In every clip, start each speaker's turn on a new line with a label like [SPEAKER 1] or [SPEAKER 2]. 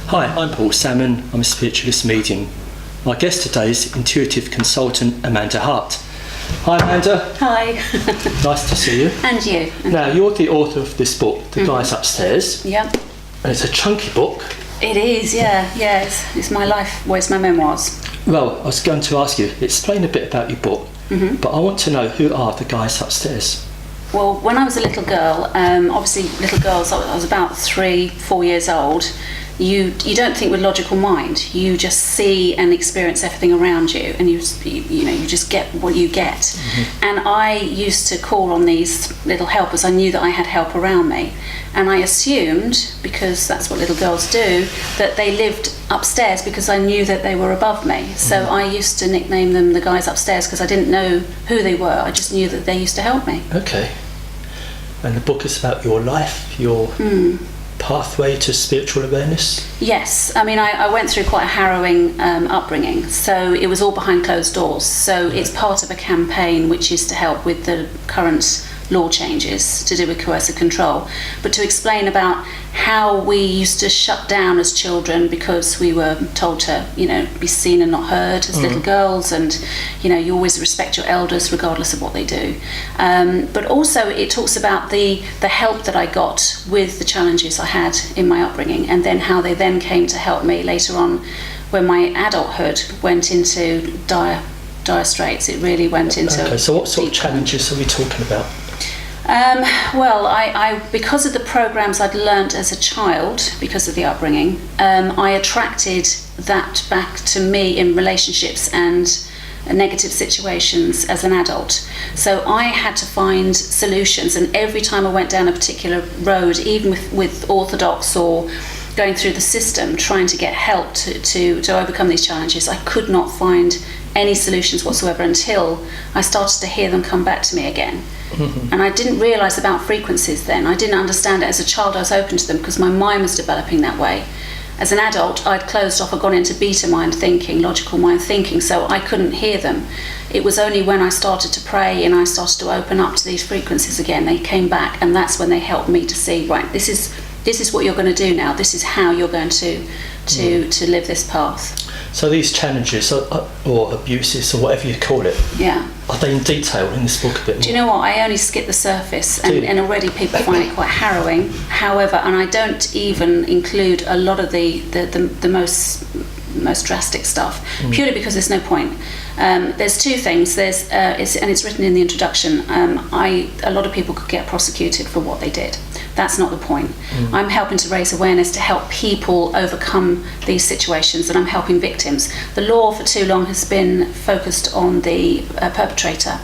[SPEAKER 1] Hi, I'm Paul Salmon. I'm a spiritualist medium. My guest today is intuitive consultant Amanda Hart. Hi Amanda.
[SPEAKER 2] Hi.
[SPEAKER 1] Nice to see you.
[SPEAKER 2] And you.
[SPEAKER 1] Now, you're the author of this book, The Guys Upstairs.
[SPEAKER 2] Yep.
[SPEAKER 1] And it's a chunky book.
[SPEAKER 2] It is, yeah. It's my life, well, it's my memoirs.
[SPEAKER 1] Well, I was going to ask you, explain a bit about your book, but I want to know, who are the guys upstairs?
[SPEAKER 2] Well, when I was a little girl, obviously little girls, I was about 3-4 years old, you don't think with logical mind. You just see and experience everything around you, and you just get what you get. And I used to call on these little helpers. I knew that I had help around me, and I assumed, because that's what little girls do, that they lived upstairs because I knew that they were above me. So I used to nickname them the guys upstairs because I didn't know who they were. I just knew that they used to help me.
[SPEAKER 1] Okay. And the book is about your life, your pathway to spiritual awareness?
[SPEAKER 2] Yes, I mean I went through quite a harrowing upbringing, so it was all behind closed doors. So it's part of a campaign which is to help with the current law changes to do with coercive control, but to explain about how we used to shut down as children because we were told to, be seen and not heard as little girls, and you always respect your elders regardless of what they do. But also it talks about the help that I got with the challenges I had in my upbringing, and then how they then came to help me later on when my adulthood went into dire straits. It really went into...
[SPEAKER 1] Okay, so what sort of challenges are we talking about?
[SPEAKER 2] Well, I because of the programs I'd learnt as a child, because of the upbringing, I attracted that back to me in relationships and negative situations as an adult. So I had to find solutions, and every time I went down a particular road, even with orthodox or going through the system, trying to get help to overcome these challenges, I could not find any solutions whatsoever until I started to hear them come back to me again. And I didn't realise about frequencies then. I didn't understand it. As a child I was open to them because my mind was developing that way. As an adult I'd closed off, I'd gone into beta mind thinking, logical mind thinking, so I couldn't hear them. It was only when I started to pray and I started to open up to these frequencies again, they came back, and that's when they helped me to see, right, this is what you're going to do now, this is how you're going to live this path.
[SPEAKER 1] So these challenges or abuses or whatever you call it, are they in detail in this book a bit more?
[SPEAKER 2] Do you know what? I only skip the surface, and already people find it quite harrowing. However, and I don't even include a lot of the most drastic stuff, purely because there's no point. There's two things. It's written in the introduction. A lot of people could get prosecuted for what they did. That's not the point. I'm helping to raise awareness to help people overcome these situations, and I'm helping victims. The law for too long has been focused on the perpetrator.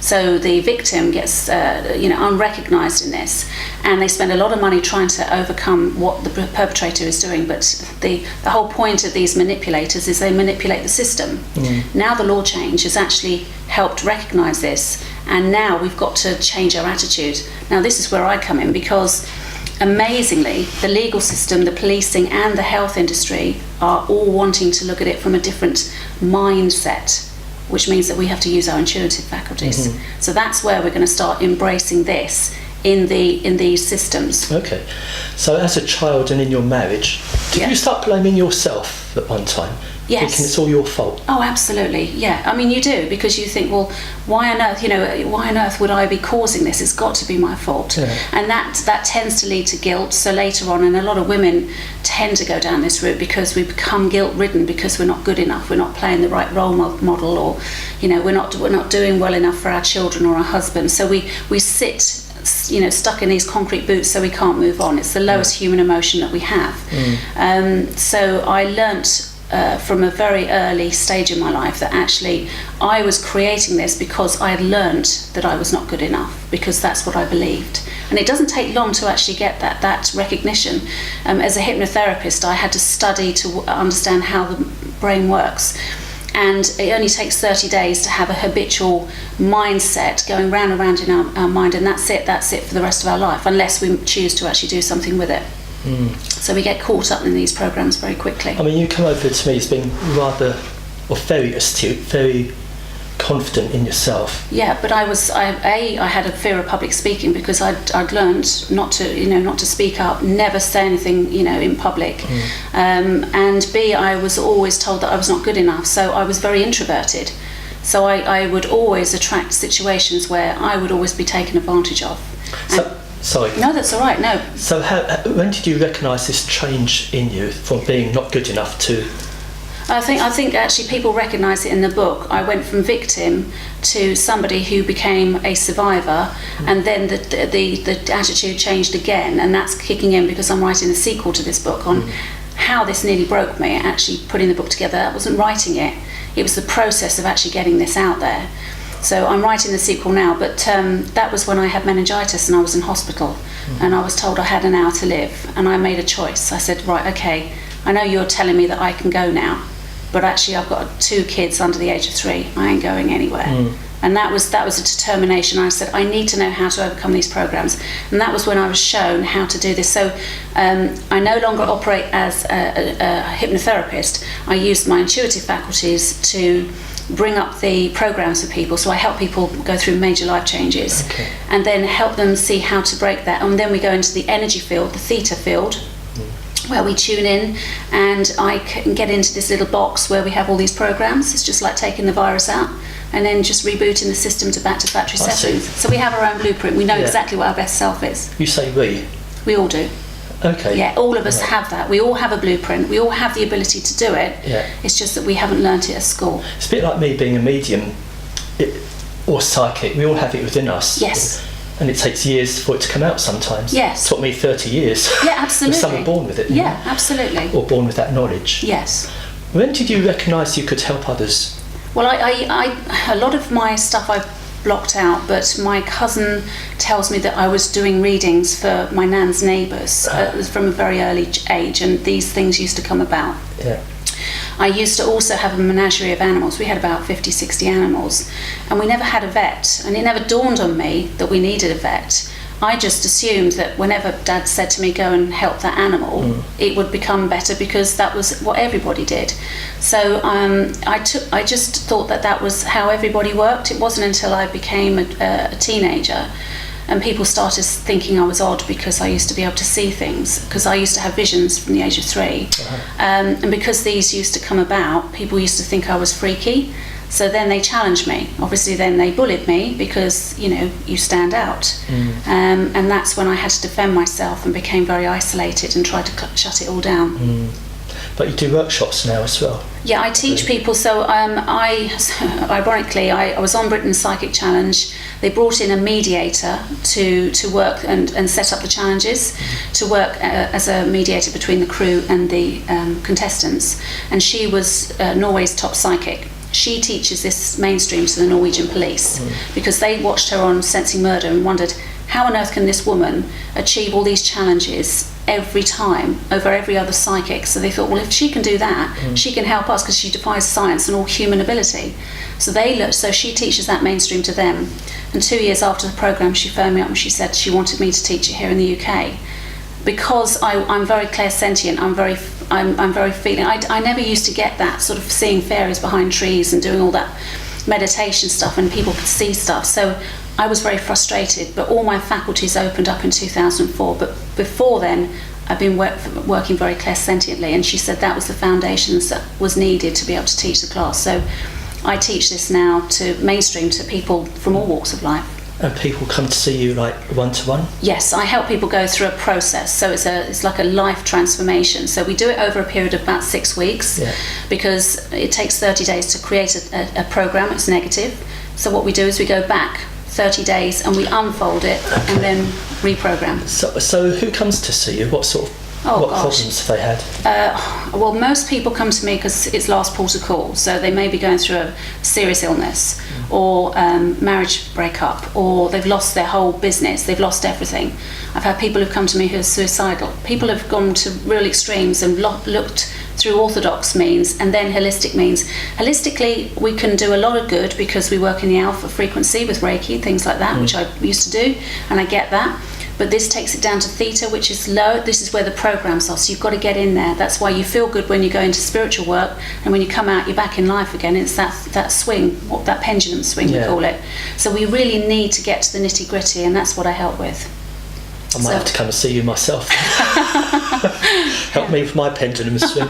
[SPEAKER 2] So the victim gets unrecognised in this, and they spend a lot of money trying to overcome what the perpetrator is doing. But the whole point of these manipulators is they manipulate the system. Now the law change has actually helped recognise this, and now we've got to change our attitude. Now this is where I come in, because amazingly the legal system, the policing and the health industry are all wanting to look at it from a different mindset, which means that we have to use our intuitive faculties. So that's where we're going to start embracing this in these systems. Okay.
[SPEAKER 1] So as a child and in your marriage, did you start blaming yourself at one time?
[SPEAKER 2] Yes.
[SPEAKER 1] Thinking it's all your fault?
[SPEAKER 2] Oh, absolutely. Yeah. I mean, you do, because you think, well, why on earth would I be causing this? It's got to be my fault. Yeah. And that tends to lead to guilt. So later on, and a lot of women tend to go down this route because we become guilt-ridden because we're not good enough, we're not playing the right role model, or we're not doing well enough for our children or our husband. So we sit stuck in these concrete boots, so we can't move on. It's the lowest human emotion that we have. So I learnt from a very early stage in my life that actually I was creating this because I had learnt that I was not good enough, because that's what I believed. And it doesn't take long to actually get that recognition. As a hypnotherapist, I had to study to understand how the brain works. And it only takes 30 days to have a habitual mindset going round and round in our mind, and that's it for the rest of our life, unless we choose to actually do something with it. So we get caught up in these programs very quickly.
[SPEAKER 1] I mean, you come over to me as being rather, or very astute, very confident in yourself.
[SPEAKER 2] Yeah, but I had a fear of public speaking because I'd learned not to speak up, never say anything, in public. And B, I was always told that I was not good enough, so I was very introverted. So I would always attract situations where I would always be taken advantage of.
[SPEAKER 1] Sorry.
[SPEAKER 2] No, that's all right. No.
[SPEAKER 1] So when did you recognise this change in you from being not good enough to?
[SPEAKER 2] I think actually people recognise it in the book. I went from victim to somebody who became a survivor, and then the attitude changed again, and that's kicking in because I'm writing the sequel to this book on how this nearly broke me. Actually putting the book together, I wasn't writing it. It was the process of actually getting this out there. So I'm writing the sequel now, but that was when I had meningitis and I was in hospital, and I was told I had an hour to live, and I made a choice. I said, right, okay, I know you're telling me that I can go now, but actually I've got 2 kids under the age of 3. I ain't going anywhere. And that was a determination. I said, I need to know how to overcome these programs. And that was when I was shown how to do this. So I no longer operate as a hypnotherapist. I used my intuitive faculties to bring up the programs for people. So I help people go through major life changes, and then help them see how to break that. And then we go into the energy field, the theta field, where we tune in, and I can get into this little box where we have all these programs. It's just like taking the virus out and then just rebooting the system back to factory settings. So we have our own blueprint. We know exactly what our best self is.
[SPEAKER 1] You say we?
[SPEAKER 2] We all do.
[SPEAKER 1] Okay.
[SPEAKER 2] Yeah, all of us have that. We all have a blueprint. We all have the ability to do it.
[SPEAKER 1] Yeah.
[SPEAKER 2] It's just that we haven't learnt it at school.
[SPEAKER 1] It's a bit like me being a medium or psychic. We all have it within us.
[SPEAKER 2] Yes.
[SPEAKER 1] And it takes years for it to come out sometimes.
[SPEAKER 2] Yes.
[SPEAKER 1] It took me 30 years.
[SPEAKER 2] Yeah, absolutely.
[SPEAKER 1] Some are born with it.
[SPEAKER 2] Yeah, absolutely.
[SPEAKER 1] Or born with that knowledge.
[SPEAKER 2] Yes.
[SPEAKER 1] When did you recognise you could help others?
[SPEAKER 2] Well, I a lot of my stuff I've blocked out, but my cousin tells me that I was doing readings for my nan's neighbours from a very early age, and these things used to come about.
[SPEAKER 1] Yeah.
[SPEAKER 2] I used to also have a menagerie of animals. We had about 50, 60 animals, and we never had a vet, and it never dawned on me that we needed a vet. I just assumed that whenever Dad said to me, go and help that animal, it would become better because that was what everybody did. So I just thought that was how everybody worked. It wasn't until I became a teenager and people started thinking I was odd because I used to be able to see things, because I used to have visions from the age of 3. And because these used to come about, people used to think I was freaky. So then they challenged me. Obviously then they bullied me because, you stand out. And that's when I had to defend myself and became very isolated and tried to shut it all down.
[SPEAKER 1] But you do workshops now as well?
[SPEAKER 2] Yeah, I teach people. So ironically, I was on Britain's Psychic Challenge. They brought in a mediator to work and set up the challenges, to work as a mediator between the crew and the contestants. And she was Norway's top psychic. She teaches this mainstream to the Norwegian police because they watched her on Sensing Murder and wondered, how on earth can this woman achieve all these challenges every time over every other psychic? So they thought, well, if she can do that, she can help us because she defies science and all human ability. So she teaches that mainstream to them. And 2 years after the programme, she phoned me up and she said she wanted me to teach it here in the UK. Because I'm very clairsentient, I'm very feeling. I never used to get that sort of seeing fairies behind trees and doing all that meditation stuff, and people could see stuff. So I was very frustrated, but all my faculties opened up in 2004. But before then, I've been working very clairsentiently, and she said that was the foundations that was needed to be able to teach the class. So I teach this now to mainstream to people from all walks of life.
[SPEAKER 1] And people come to see you like one-to-one?
[SPEAKER 2] Yes, I help people go through a process. So it's like a life transformation. So we do it over a period of about 6 weeks because it takes 30 days to create a program. It's negative. So what we do is we go back 30 days and we unfold it and then reprogram.
[SPEAKER 1] So who comes to see you? What sort of problems have they had?
[SPEAKER 2] Well, most people come to me because it's last port of call. So they may be going through a serious illness or marriage breakup, or they've lost their whole business, they've lost everything. I've had people who've come to me who are suicidal. People have gone to real extremes and looked through orthodox means and then holistic means. Holistically, we can do a lot of good because we work in the alpha frequency with Reiki, things like that, which I used to do, and I get that. but this takes it down to theta, which is low. This is where the programs are, so you've got to get in there. That's why you feel good when you go into spiritual work, and when you come out, you're back in life again. It's that swing, that pendulum swing we call it. So we really need to get to the nitty gritty, and that's what I help with.
[SPEAKER 1] I might have to come and see you myself. Help me with my pendulum swing.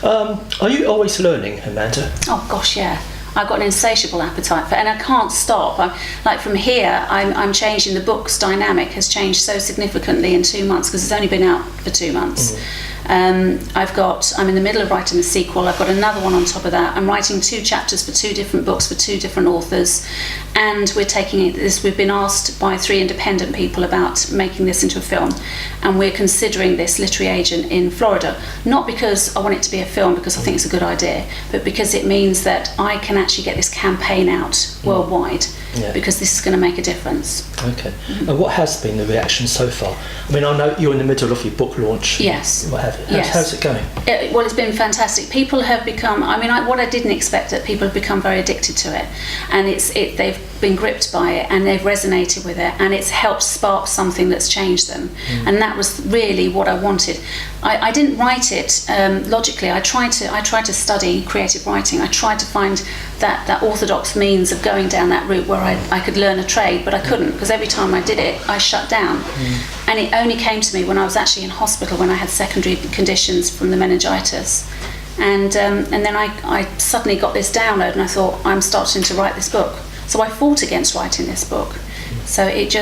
[SPEAKER 1] Are you always learning, Amanda?
[SPEAKER 2] Oh gosh, yeah. I've got an insatiable appetite for, and I can't stop. Like from here, I'm changing. The book's dynamic has changed so significantly in 2 months because it's only been out for 2 months. I'm in the middle of writing a sequel. I've got another one on top of that. I'm writing 2 chapters for 2 different books for 2 different authors, and we're taking this. We've been asked by 3 independent people about making this into a film, and we're considering this literary agent in Florida. Not because I want it to be a film, because I think it's a good idea, but because it means that I can actually get this campaign out worldwide. Because this is going to make a difference.
[SPEAKER 1] Okay. And what has been the reaction so far? I mean, I know you're in the middle of your book launch.
[SPEAKER 2] Yes.
[SPEAKER 1] What have you? How's it going?
[SPEAKER 2] Well, it's been fantastic. People have become, what I didn't expect, that people have become very addicted to it. And they've been gripped by it, and they've resonated with it, and it's helped spark something that's changed them. And that was really what I wanted. I didn't write it logically. I tried to study creative writing. I tried to find that orthodox means of going down that route where I could learn a trade, but I couldn't, because every time I did it, I shut down. And it only came to me when I was actually in hospital, when I had secondary conditions from the meningitis. And then I suddenly got this download, and I thought, I'm starting to write this book. So I fought against writing this book. So it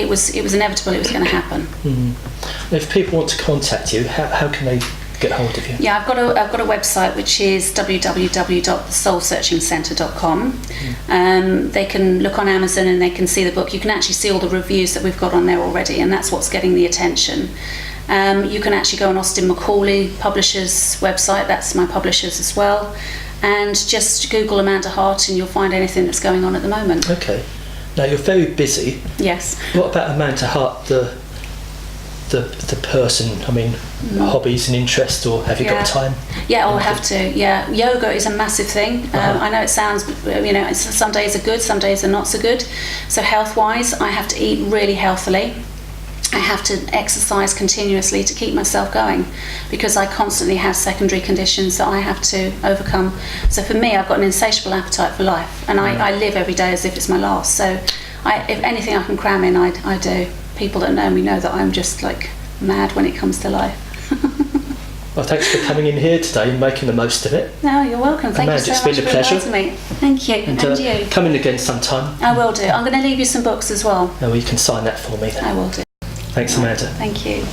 [SPEAKER 2] was inevitable. It was going to happen.
[SPEAKER 1] If people want to contact you, how can they get hold of you?
[SPEAKER 2] Yeah, I've got a website which is www.thesoulsearchingcentre.com. They can look on Amazon and they can see the book. You can actually see all the reviews that we've got on there already, and that's what's getting the attention. You can actually go on Austin Macaulay Publishers' website. That's my publishers as well. And just Google Amanda Hart and you'll find anything that's going on at the moment.
[SPEAKER 1] Okay. Now, you're very busy.
[SPEAKER 2] Yes.
[SPEAKER 1] What about Amanda Hart, the person? I mean, hobbies and interests, or have you got time?
[SPEAKER 2] Yeah, I'll have to. Yeah, yoga is a massive thing. I know it sounds, some days are good, some days are not so good. So health-wise, I have to eat really healthily. I have to exercise continuously to keep myself going, because I constantly have secondary conditions that I have to overcome. So for me, I've got an insatiable appetite for life, and I live every day as if it's my last. So if anything I can cram in, I do. People that know me know that I'm just like mad when it comes to life.
[SPEAKER 1] Well, thanks for coming in here today and making the most of it.
[SPEAKER 2] No, you're welcome. Thank you so much for inviting me. Thank you.
[SPEAKER 1] And
[SPEAKER 2] you.
[SPEAKER 1] Come in again sometime.
[SPEAKER 2] I will do. I'm going to leave you some books as well.
[SPEAKER 1] No, you can sign that for me then.
[SPEAKER 2] I will do.
[SPEAKER 1] Thanks, Amanda.
[SPEAKER 2] Thank you.